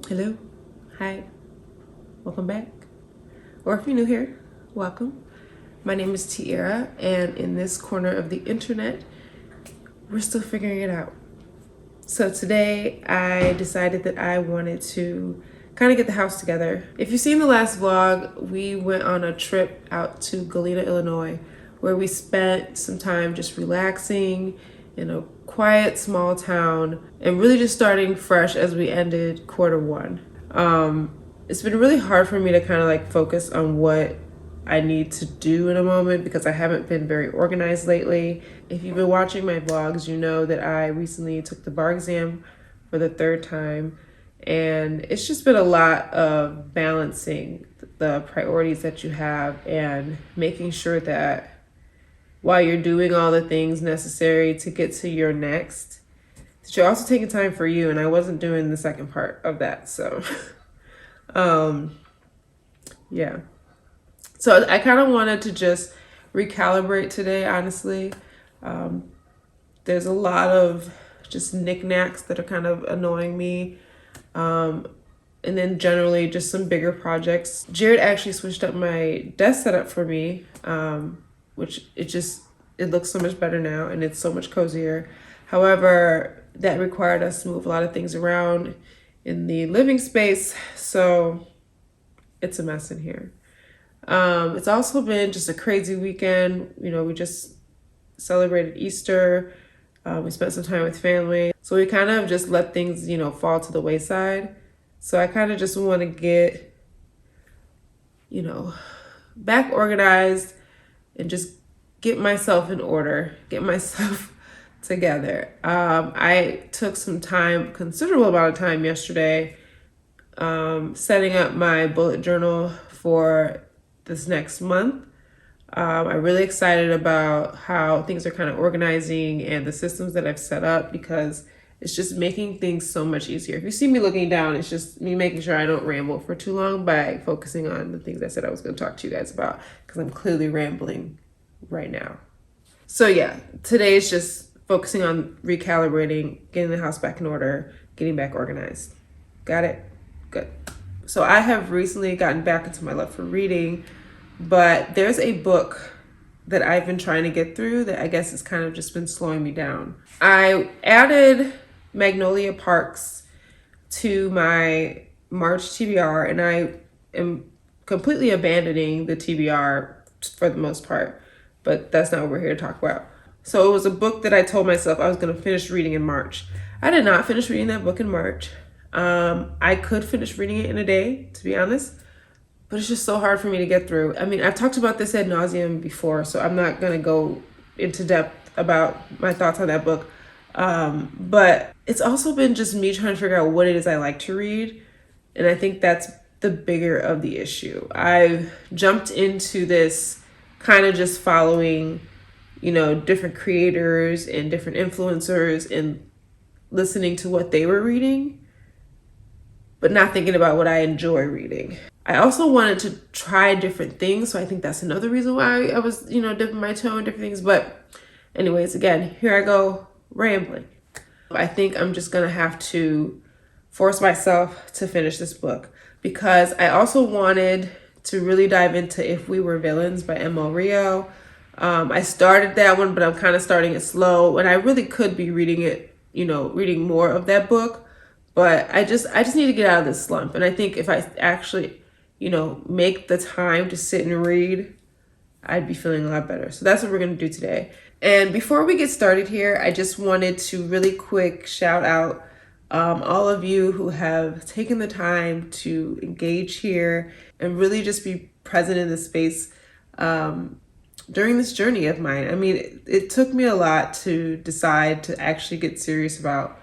Hello, hi, welcome back. Or if you're new here, welcome. My name is Tiara, and in this corner of the internet, we're still figuring it out. So today I decided that I wanted to kind of get the house together. If you've seen the last vlog, we went on a trip out to Galena, Illinois, where we spent some time just relaxing in a quiet small town and really just starting fresh as we ended Q1. It's been really hard for me to kind of like focus on what I need to do in a moment because I haven't been very organized lately. If you've been watching my vlogs, you know that I recently took the bar exam for the 3rd time, and it's just been a lot of balancing the priorities that you have and making sure that while you're doing all the things necessary to get to your next, that you're also taking time for you. And I wasn't doing the second part of that. So, yeah. So I kind of wanted to just recalibrate today, honestly. There's a lot of just knickknacks that are kind of annoying me. And then generally just some bigger projects. Jared actually switched up my desk setup for me, which it looks so much better now and it's so much cozier. However, that required us to move a lot of things around in the living space, so it's a mess in here. It's also been just a crazy weekend. You know, we just celebrated Easter. We spent some time with family. So we kind of just let things, fall to the wayside. So I kind of just want to get, back organized and just get myself in order, get myself together. I took some time, considerable amount of time yesterday, setting up my bullet journal for this next month. I'm really excited about how things are kind of organizing and the systems that I've set up because it's just making things so much easier. If you see me looking down, it's just me making sure I don't ramble for too long by focusing on the things I said I was going to talk to you guys about because I'm clearly rambling right now. So yeah, today is just focusing on recalibrating, getting the house back in order, getting back organized. Got it? Good. So I have recently gotten back into my love for reading, but there's a book that I've been trying to get through that I guess has kind of just been slowing me down. I added Magnolia Parks to my March TBR, and I am completely abandoning the TBR for the most part, but that's not what we're here to talk about. So it was a book that I told myself I was going to finish reading in March. I did not finish reading that book in March. I could finish reading it in a day, to be honest, but it's just so hard for me to get through. I mean, I've talked about this ad nauseum before, so I'm not going to go into depth about my thoughts on that book. But it's also been just me trying to figure out what it is I like to read. And I think that's the bigger of the issue. I've jumped into this kind of just following, different creators and different influencers and listening to what they were reading, but not thinking about what I enjoy reading. I also wanted to try different things. So I think that's another reason why I was, dipping my toe in different things. But anyways, again, here I go rambling. I think I'm just going to have to force myself to finish this book because I also wanted to really dive into If We Were Villains by M.O. Rio. I started that one, but I'm kind of starting it slow, and I really could be reading it, reading more of that book. But I just need to get out of this slump. And I think if I actually, make the time to sit and read, I'd be feeling a lot better. So that's what we're going to do today. And before we get started here, I just wanted to really quick shout out all of you who have taken the time to engage here and really just be present in this space during this journey of mine. I mean, it took me a lot to decide to actually get serious about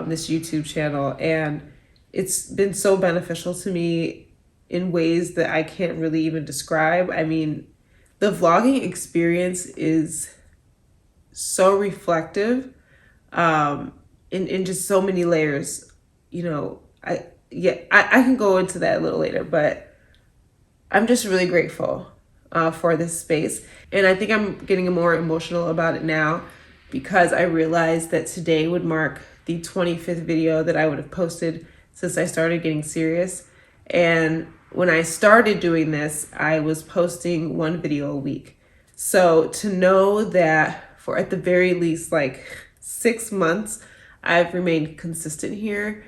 this YouTube channel, and it's been so beneficial to me in ways that I can't really even describe. I mean, the vlogging experience is so reflective in just so many layers. I can go into that a little later, but I'm just really grateful for this space. And I think I'm getting more emotional about it now because I realized that today would mark the 25th video that I would have posted since I started getting serious. And when I started doing this, I was posting one video a week. So to know that for at the very least like 6 months, I've remained consistent here,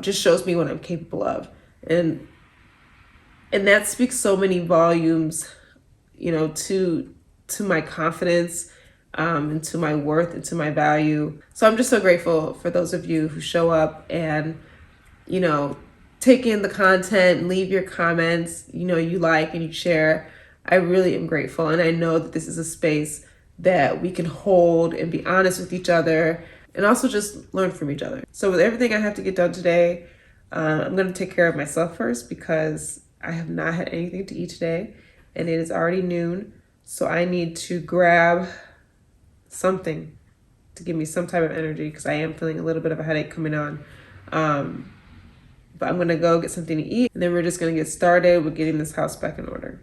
just shows me what I'm capable of. And that speaks so many volumes, to my confidence, and to my worth and to my value. So I'm just so grateful for those of you who show up and, take in the content, leave your comments, you like and you share. I really am grateful. And I know that this is a space that we can hold and be honest with each other and also just learn from each other. So with everything I have to get done today, I'm going to take care of myself first because I have not had anything to eat today and it is already noon. So I need to grab something to give me some type of energy because I am feeling a little bit of a headache coming on. But I'm going to go get something to eat and then we're just going to get started with getting this house back in order.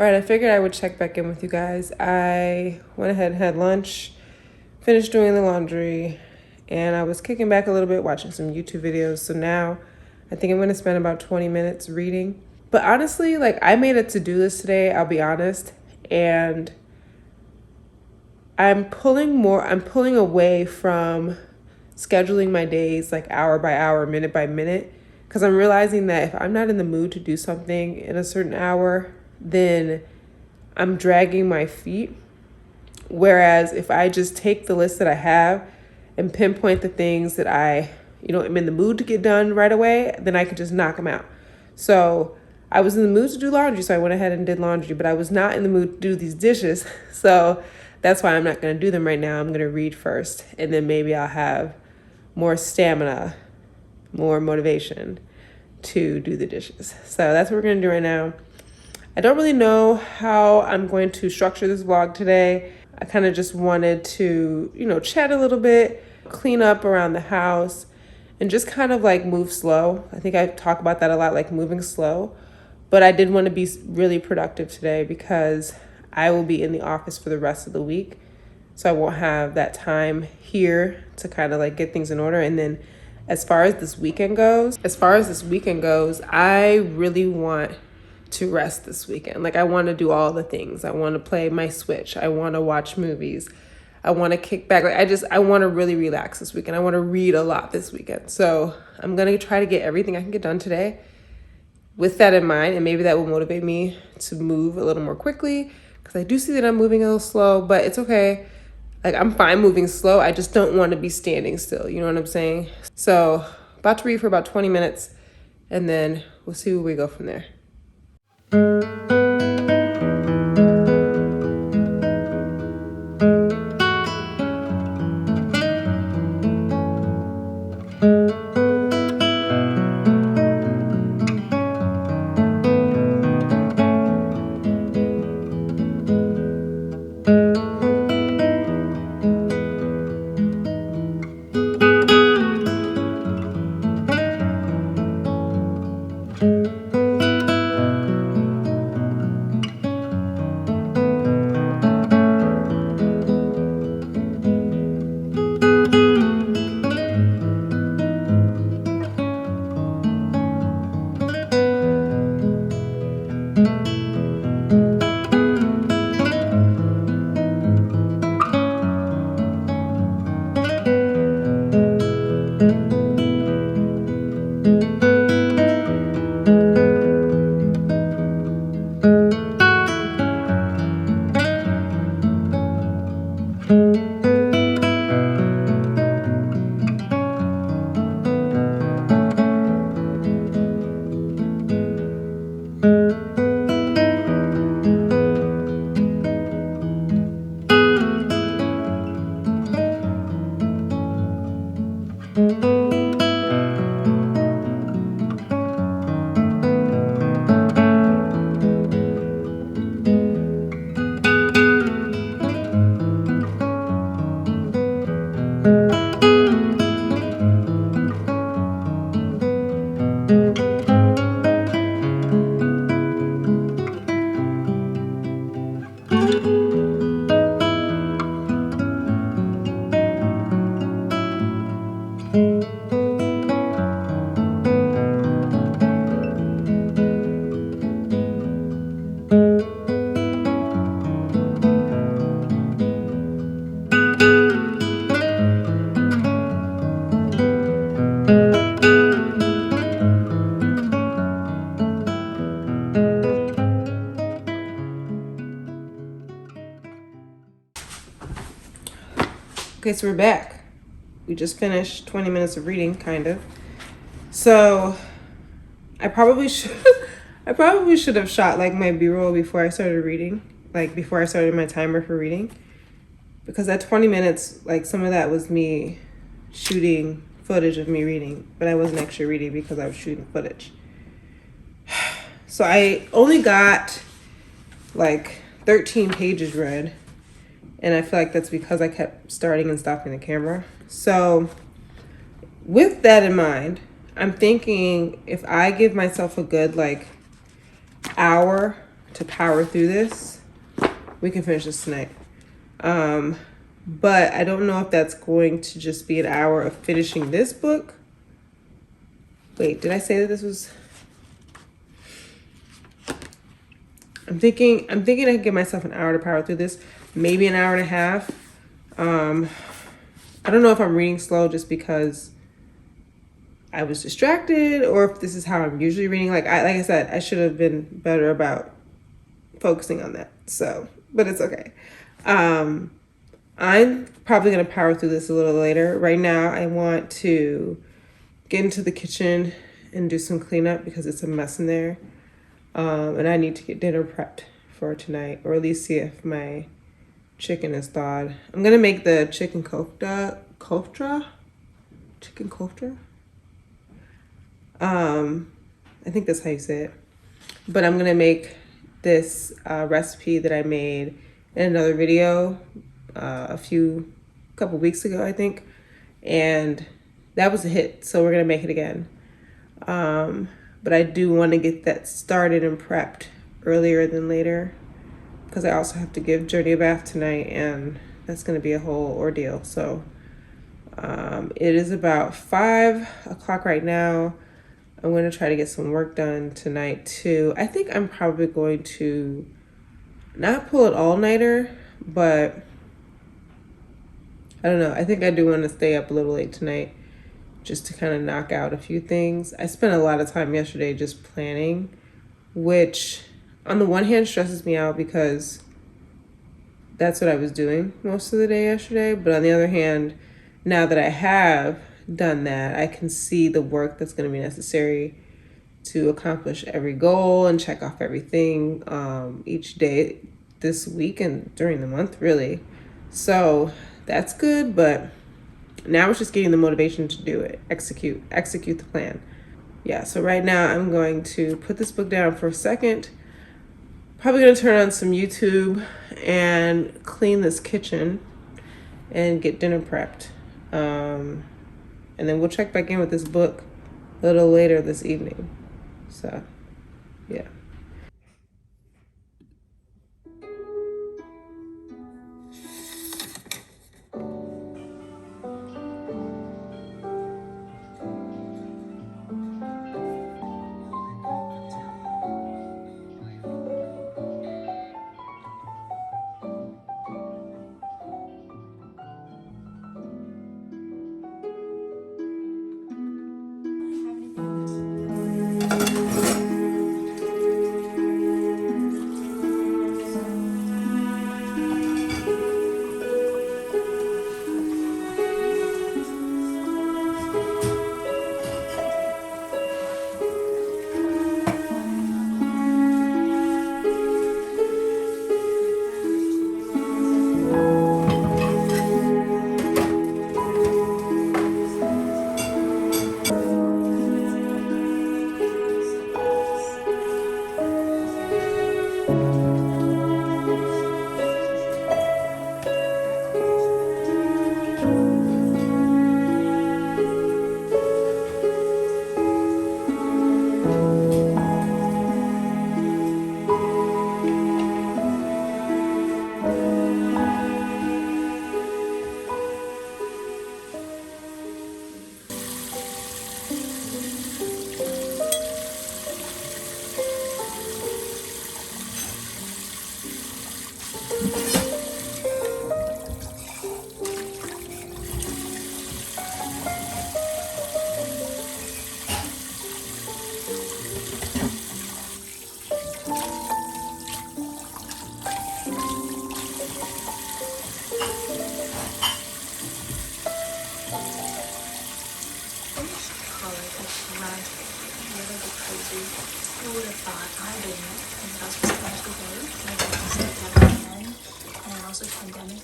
All right, I figured I would check back in with you guys. I went ahead and had lunch, finished doing the laundry, and I was kicking back a little bit, watching some YouTube videos. So now I think I'm going to spend about 20 minutes reading. But honestly, like, I made a to-do list today, I'll be honest, and I'm pulling away from scheduling my days like hour by hour, minute by minute, because I'm realizing that if I'm not in the mood to do something in a certain hour, then I'm dragging my feet. Whereas if I just take the list that I have and pinpoint the things that I, am in the mood to get done right away, then I could just knock them out. So I was in the mood to do laundry, so I went ahead and did laundry, but I was not in the mood to do these dishes. So that's why I'm not going to do them right now. I'm going to read first, and then maybe I'll have more stamina, more motivation to do the dishes. So that's what we're going to do right now. I don't really know how I'm going to structure this vlog today. I kind of just wanted to, chat a little bit, clean up around the house, and just kind of like move slow. I think I talk about that a lot, like moving slow. But I did want to be really productive today because I will be in the office for the rest of the week. So I won't have that time here to kind of like get things in order. And then as far as this weekend goes, I really want to rest this weekend. Like, I want to do all the things. I want to play my Switch. I want to watch movies. I want to kick back. I want to really relax this weekend. I want to read a lot this weekend. So I'm going to try to get everything I can get done today with that in mind. And maybe that will motivate me to move a little more quickly, because I do see that I'm moving a little slow, but it's okay. Like, I'm fine moving slow. I just don't want to be standing still. You know what I'm saying? So about to read for about 20 minutes, and then we'll see where we go from there. Okay, so we're back. We just finished 20 minutes of reading, kind of. So I probably should have shot like my B-roll before I started reading, like before I started my timer for reading, because that 20 minutes, like some of that was me shooting footage of me reading, but I wasn't actually reading because I was shooting footage. So I only got like 13 pages read, and I feel like that's because I kept starting and stopping the camera. So with that in mind, I'm thinking if I give myself a good like hour to power through this, we can finish this tonight. But I don't know if that's going to just be an hour of finishing this book. Wait, did I say that this was... I'm thinking I can give myself an hour to power through this, maybe an hour and a half. I don't know if I'm reading slow just because I was distracted, or if this is how I'm usually reading. Like I said, I should have been better about focusing on that. So, but it's okay. I'm probably gonna power through this a little later. Right now, I want to get into the kitchen and do some cleanup because it's a mess in there. And I need to get dinner prepped for tonight, or at least see if my chicken is thawed. I'm gonna make the chicken chicken kofta. I think that's how you say it. But I'm gonna make this recipe that I made in another video a couple weeks ago, I think, and that was a hit. So we're gonna make it again. But I do want to get that started and prepped earlier than later, because I also have to give Journey a bath tonight, and that's going to be a whole ordeal. So it is about 5 o'clock right now. I'm going to try to get some work done tonight too. I think I'm probably going to not pull it all-nighter, but I don't know. I think I do want to stay up a little late tonight just to kind of knock out a few things. I spent a lot of time yesterday just planning, which on the one hand stresses me out because that's what I was doing most of the day yesterday. But on the other hand, now that I have done that, I can see the work that's going to be necessary to accomplish every goal and check off everything each day this week and during the month, really. So that's good, but now it's just getting the motivation to do it, execute the plan. Yeah, so right now I'm going to put this book down for a second. Probably gonna turn on some YouTube and clean this kitchen and get dinner prepped. And then we'll check back in with this book a little later this evening. So, yeah. Who would have thought? I didn't. And that was supposed to work. My dad said that again. And then also pandemic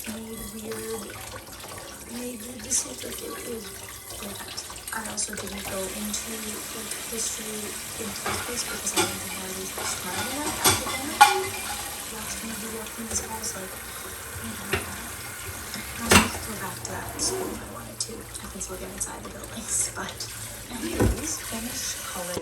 made the decision like it was like I also didn't go into like history in practice because I didn't think I was smart enough academically. Watching me do work in this house, like I was go back to that school if I wanted to. I can still get inside the buildings, but anyways, finish color.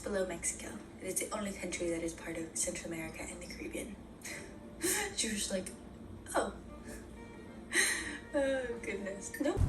below Mexico. It is the only country that is part of Central America and the Caribbean. She was like, oh. Oh, goodness. Nope.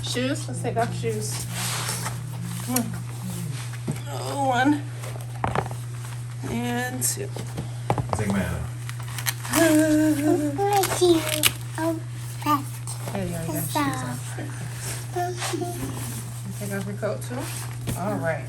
Shoes? Let's take off shoes. Come on. Oh, 1 and 2. Take my hand. There you go. You got shoes on. Take off your coat too. All right.